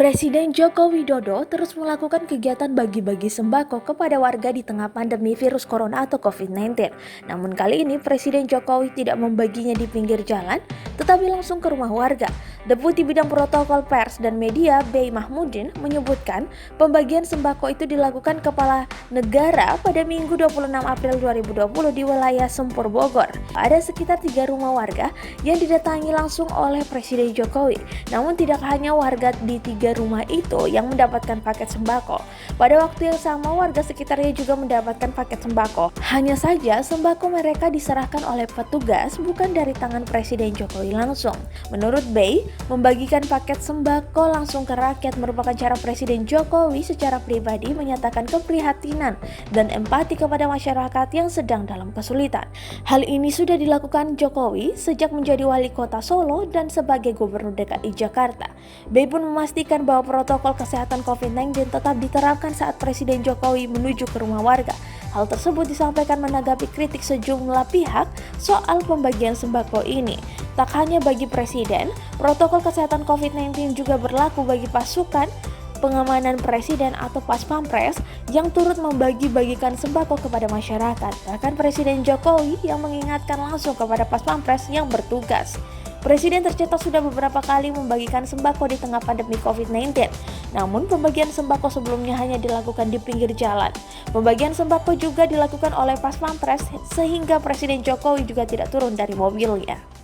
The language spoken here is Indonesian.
Presiden Joko Widodo terus melakukan kegiatan bagi-bagi sembako kepada warga di tengah pandemi virus corona atau COVID-19. Namun kali ini Presiden Jokowi tidak membaginya di pinggir jalan, tetapi langsung ke rumah warga. Deputi Bidang Protokol Pers dan Media Bey Mahmudin menyebutkan pembagian sembako itu dilakukan Kepala Negara pada Minggu 26 April 2020 di wilayah Sempur Bogor. Ada sekitar 3 rumah warga yang didatangi langsung oleh Presiden Jokowi. Namun tidak hanya warga di 3 rumah itu yang mendapatkan paket sembako. Pada waktu yang sama warga sekitarnya juga mendapatkan paket sembako. Hanya saja sembako mereka diserahkan oleh petugas bukan dari tangan Presiden Jokowi langsung. Menurut Bey, membagikan paket sembako langsung ke rakyat merupakan cara Presiden Jokowi secara pribadi menyatakan keprihatinan dan empati kepada masyarakat yang sedang dalam kesulitan. Hal ini sudah dilakukan Jokowi sejak menjadi wali kota Solo dan sebagai gubernur DKI Jakarta. Bey pun memastikan bahwa protokol kesehatan COVID-19 tetap diterapkan saat Presiden Jokowi menuju ke rumah warga. Hal tersebut disampaikan menanggapi kritik sejumlah pihak soal pembagian sembako ini. Tak hanya bagi Presiden, protokol kesehatan COVID-19 juga berlaku bagi pasukan pengamanan Presiden atau Pas Pampres yang turut membagi-bagikan sembako kepada masyarakat. Bahkan Presiden Jokowi yang mengingatkan langsung kepada Pas Pampres yang bertugas. Presiden tercatat sudah beberapa kali membagikan sembako di tengah pandemi COVID-19. Namun pembagian sembako sebelumnya hanya dilakukan di pinggir jalan. Pembagian sembako juga dilakukan oleh Pas Pampres sehingga Presiden Jokowi juga tidak turun dari mobilnya.